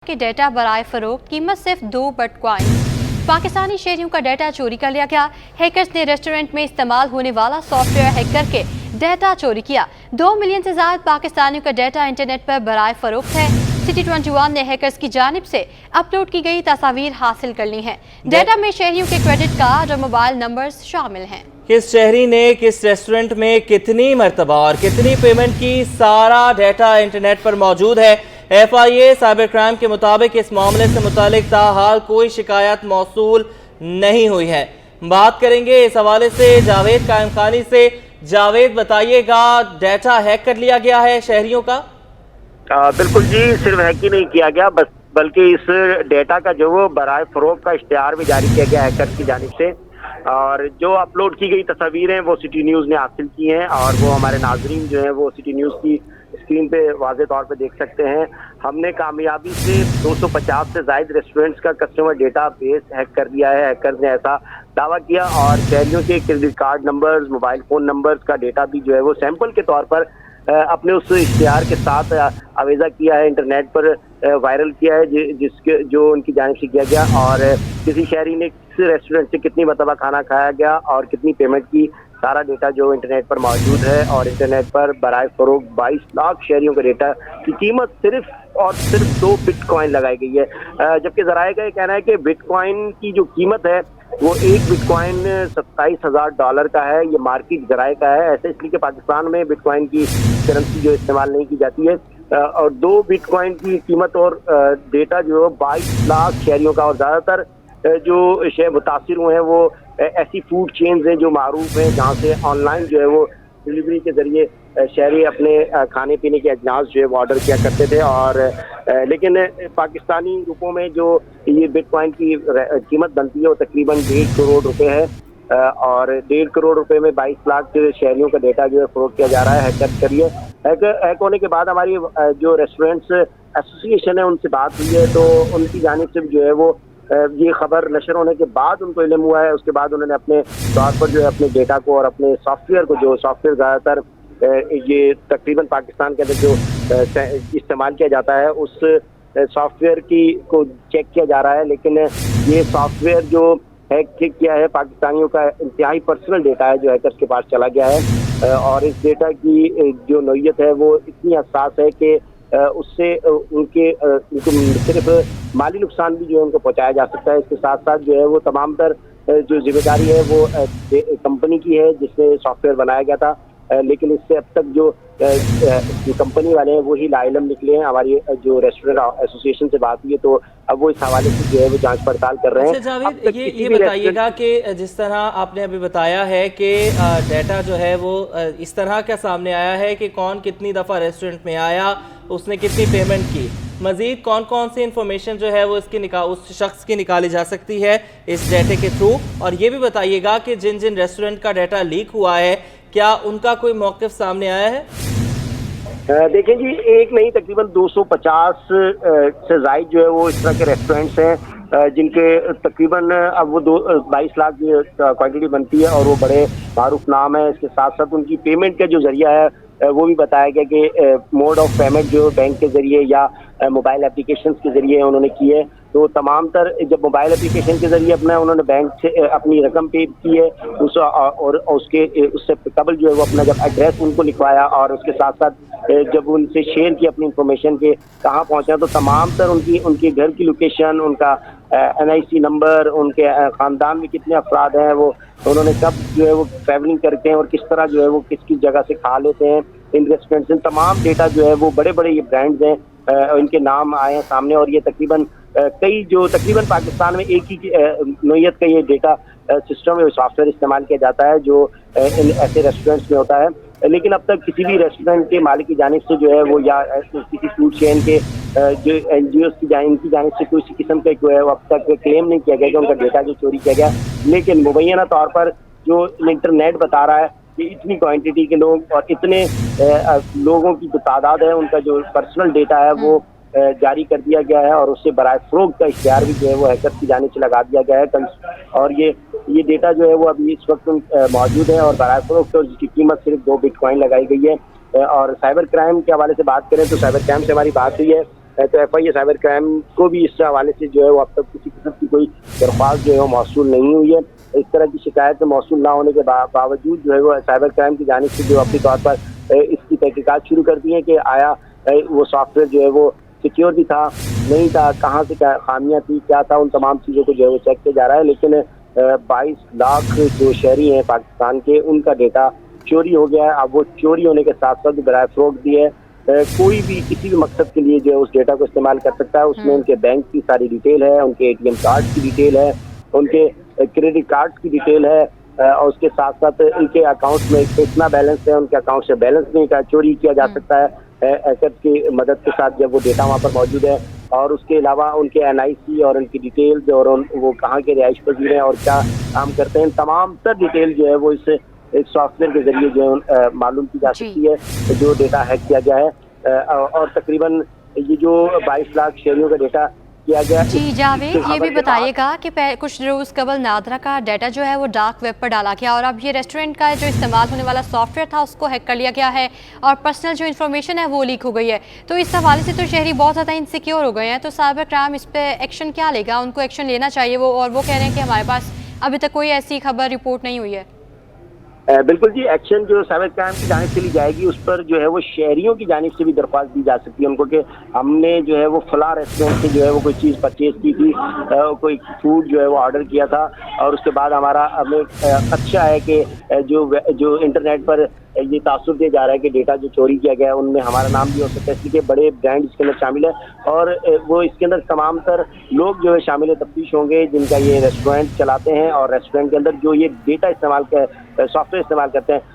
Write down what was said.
के डेटा बराए फरोख्त कीमत सिर्फ 2 बिटकॉइन। पाकिस्तानी शहरियों का डेटा चोरी कर लिया गया। हैकर्स ने रेस्टोरेंट में इस्तेमाल होने वाला सॉफ्टवेयर हैक करके डेटा चोरी किया। 2 मिलियन से ज्यादा पाकिस्तानियों का डेटा इंटरनेट पर बराए फरोख्त है। सिटी 21 ने हैकर्स की जानिब से अपलोड की गई तस्वीर हासिल कर ली हैं। डेटा में शहरियों के क्रेडिट कार्ड और मोबाइल नंबर्स शामिल हैं। किस शहरी ने किस रेस्टोरेंट में कितनी मरतबा और कितनी पेमेंट की, सारा डेटा इंटरनेट पर मौजूद है। FIA साइबर क्राइम के मुताबिक इस मामले से मुतालिक ताहाल कोई शिकायत मौसूल नहीं हुई है। बात करेंगे इस हवाले से जावेद कायम खानी से। जावेद, बताइएगा, डेटा हैक कर लिया गया है शहरियों का? बिल्कुल जी, सिर्फ हैक ही नहीं किया गया बल्कि इस डेटा का जो वो बराए फरोख्त का इश्तिहार भी जारी किया गया हैकर की जानिब से। और जो अपलोड की गई तस्वीरें वो सिटी न्यूज़ ने हासिल की हैं और वो हमारे नाजरीन जो है वो सिटी न्यूज़ की स्क्रीन पे वाज़े तौर पे देख सकते हैं। हमने कामयाबी से 250 से ज़ायद रेस्टोरेंट्स का कस्टमर डेटा बेस हैक कर दिया है। हैकर्स ने ऐसा दावा किया और शहरियों के credit card numbers, mobile phone numbers का डेटा भी जो है वो सैंपल के तौर पर अपने उस इश्तिहार के साथ आवेज़ा किया है, इंटरनेट पर वायरल किया है, जिसके जो उनकी जानिब से किया गया। और किसी शहरी ने किस रेस्टोरेंट से कितनी मरतबा खाना खाया गया और कितनी पेमेंट की, सारा डेटा जो इंटरनेट पर मौजूद है। और इंटरनेट पर बराए फरोख्त 22 लाख शहरियों के डेटा की कीमत सिर्फ और सिर्फ 2 बिटकॉइन लगाई गई है। जबकि ज़राए का ये कहना है कि बिटकॉइन की जो कीमत है वो 1 बिटकॉइन $27,000 का है। ये मार्केट ज़राए का है। ऐसे इसलिए कि पाकिस्तान में बिटकॉइन की करेंसी जो इस्तेमाल नहीं की जाती है। और 2 बिटकॉइन की कीमत और डेटा जो है 22 लाख शहरियों का। और ज़्यादातर जो शहर मुतासिर हुए हैं वो ऐसी फूड चेन्स हैं जो मारूफ हैं, जहाँ से ऑनलाइन जो है वो डिलीवरी के ज़रिए शहरी अपने खाने पीने के अजनास जो है वो ऑर्डर किया करते थे। और लेकिन पाकिस्तानी रुपयों में जो ये बिटकॉइन की कीमत बनती है वो तकरीबन 1.5 करोड़ रुपए है। और 1.5 करोड़ रुपए में 22 लाख शहरियों का डेटा जो है फरोख्त किया जा रहा है हैकर के जरिए। हैक होने के बाद हमारी जो रेस्टोरेंट्स एसोसिएशन है उनसे बात हुई है, तो उनकी जानिब से जो है वो ये खबर नशर होने के बाद उनको इल्म हुआ है। उसके बाद उन्होंने अपने तौर पर जो है अपने डेटा को और अपने सॉफ्टवेयर को, जो सॉफ्टवेयर ज़्यादातर ये तकरीबन पाकिस्तान के अंदर जो इस्तेमाल किया जाता है उस सॉफ्टवेयर को चेक किया जा रहा है। लेकिन ये सॉफ्टवेयर जो हैक किया है पाकिस्तानियों का इंतहाई पर्सनल डेटा है जो हैकर्स के पास चला गया है। और इस डेटा की जो नौयत है वो इतनी हसास है कि उससे उनको सिर्फ माली नुकसान भी जो है उनको पहुंचाया जा सकता है। इसके साथ साथ जो है वो तमाम तर जो जिम्मेदारी है वो कंपनी की है जिसने सॉफ्टवेयर बनाया गया था। लेकिन इससे अब तक जो कंपनी वाले हैं वही लाइलम निकले हैं। हमारी जो रेस्टोरेंट एसोसिएशन से बात हुई है तो अब वो इस हवाले से जो है वो जांच पड़ताल कर रहे हैं। अच्छा जावेद, ये बताइएगा कि जिस तरह आपने अभी बताया है कि डेटा जो है वो इस तरह का सामने आया है कि कौन कितनी दफ़ा रेस्टोरेंट में आया, उसने कितनी पेमेंट की, मजीद कौन कौन सी इंफॉर्मेशन जो है वो उस शख्स की निकाली जा सकती है इस डेटे के थ्रू। और ये भी बताइएगा कि जिन जिन रेस्टोरेंट का डेटा लीक हुआ है क्या उनका कोई मौक़िफ़ सामने आया है? देखें जी, एक नहीं तकरीबन 250 से ज़ायद जो है वो इस तरह के रेस्टोरेंट्स हैं जिनके तकरीबन अब वो 22 लाख क्वांटिटी बनती है और वो बड़े मारूफ नाम है। इसके साथ साथ उनकी पेमेंट का जो ज़रिया है वो भी बताया गया कि मोड ऑफ पेमेंट जो बैंक के ज़रिए या मोबाइल एप्लीकेशन के ज़रिए उन्होंने की है। तो तमाम तर जब मोबाइल एप्लीकेशन के ज़रिए अपना उन्होंने बैंक से अपनी रकम पे की है और उससे कबल जो है वो अपना जब एड्रेस उनको लिखवाया और उसके साथ साथ जब उनसे शेयर की अपनी इंफॉर्मेशन के कहाँ पहुँचा, तो तमाम तर उनके घर की लोकेशन, उनका NIC नंबर, उनके ख़ानदान में कितने अफराद हैं, वो उन्होंने कब जो है वो ट्रैवलिंग करते हैं और किस तरह जो है वो किस जगह से खा लेते हैं इन रेस्टोरेंट से, तमाम डेटा जो है वो बड़े बड़े ये ब्रांड्स हैं इनके नाम आए हैं सामने। और ये तकरीबन तकरीबन पाकिस्तान में एक ही नोयत का ये डेटा सिस्टम सॉफ्टवेयर इस्तेमाल किया जाता है जो इन ऐसे रेस्टोरेंट्स में होता है। लेकिन अब तक किसी भी रेस्टोरेंट के मालिक की जानिब से जो है वो या किसी फूड चेन के जो NGOs की जानिब से कोई किस्म का जो है वो अब तक क्लेम नहीं किया गया कि उनका डेटा जो चोरी किया गया। लेकिन मुबैना तौर पर जो इंटरनेट बता रहा है कि इतनी क्वांटिटी के लोग और इतने लोगों की जो तादाद है उनका जो पर्सनल डेटा है वो जारी कर दिया गया है और उससे बराए फरोख्त का इश्तिहार भी जो है वो हैकर्स की जानिब से लगा दिया गया है। और ये डेटा जो है वो अभी इस वक्त मौजूद है और बराए फरोख्त और जिसकी कीमत सिर्फ 2 बिटकॉइन लगाई गई है। और साइबर क्राइम के हवाले से बात करें तो साइबर क्राइम से हमारी बात हुई है تو FIA سائبر کرائم کو بھی اس حوالے سے جو ہے وہ اب تک کسی قسم کی کوئی درخواست جو ہے وہ موصول نہیں ہوئی ہے. اس طرح کی شکایت موصول نہ ہونے کے باوجود جو ہے وہ سائبر کرائم کی جانب سے جو اپنی طور پر اس کی تحقیقات شروع کر دی ہیں کہ آیا وہ سافٹ ویئر جو ہے وہ سیکیور بھی تھا, نہیں تھا, کہاں سے کیا خامیاں تھی, کیا تھا, ان تمام چیزوں کو جو ہے وہ چیک کیا جا رہا ہے. لیکن 22 لاکھ جو شہری ہیں پاکستان کے, ان کا ڈیٹا چوری ہو گیا ہے. اب وہ چوری ہونے کے ساتھ ساتھ برائے فروخت بھی ہے. کوئی بھی کسی بھی مقصد کے لیے جو ہے اس ڈیٹا کو استعمال کر سکتا ہے. اس میں ان کے بینک کی ساری ڈیٹیل ہے, ان کے ATM کارڈ کی ڈیٹیل ہے, ان کے کریڈٹ کارڈ کی ڈیٹیل ہے, اور اس کے ساتھ ساتھ ان کے اکاؤنٹ میں کتنا بیلنس ہے, ان کے اکاؤنٹ سے بیلنس نہیں کا چوری کیا جا سکتا ہے ہیکرز کی مدد کے ساتھ جب وہ ڈیٹا وہاں پر موجود ہے. اور اس کے علاوہ ان کے NIC اور ان کی ڈیٹیلز اور وہ کہاں کے رہائش پذیر ہیں اور کیا کام کرتے ہیں, تمام تر ڈیٹیل جو ہے وہ اس ایک سافٹ ویئر کے ذریعے جو ہے معلوم کی جا سکتی ہے جو ڈیٹا ہیک کیا گیا ہے. اور تقریباً یہ جو 22 لاکھ شہریوں کا ڈیٹا کیا گیا. جی جاوید, یہ بھی بتائیے گا کہ کچھ روز قبل نادرا کا ڈیٹا جو ہے وہ ڈارک ویب پر ڈالا گیا, اور اب یہ ریسٹورنٹ کا جو استعمال ہونے والا سافٹ ویئر تھا اس کو ہیک کر لیا گیا ہے, اور پرسنل جو انفارمیشن ہے وہ لیک ہو گئی ہے. تو اس حوالے سے تو شہری بہت زیادہ انسیکیور ہو گئے ہیں. تو سائبر کرائم اس پہ ایکشن کیا لے گا؟ ان کو ایکشن لینا چاہیے وہ, اور وہ کہہ رہے ہیں کہ ہمارے پاس ابھی تک کوئی ایسی خبر رپورٹ نہیں ہوئی ہے. بالکل جی, ایکشن جو سائبر کرائم کی جانب سے لی جائے گی اس پر جو ہے وہ شہریوں کی جانب سے بھی درخواست دی جا سکتی ہے ان کو کہ ہم نے جو ہے وہ فلاں ریسٹورینٹ سے جو ہے وہ کوئی چیز پرچیز کی تھی, کوئی فوڈ جو ہے وہ آرڈر کیا تھا, اور اس کے بعد ہمارا ہمیں اچھا ہے کہ جو انٹرنیٹ پر یہ تاثر دیا جا رہا ہے کہ ڈیٹا جو چوری کیا گیا ہے ان میں ہمارا نام بھی ہو سکتا ہے, اس لیے بڑے برانڈ اس کے اندر شامل ہے, اور وہ اس کے اندر تمام تر لوگ جو ہے شامل تفتیش ہوں گے جن کا یہ ریسٹورینٹ چلاتے ہیں, اور ریسٹورینٹ کے اندر جو یہ ڈیٹا استعمال سافٹ ویئر استعمال کرتے ہیں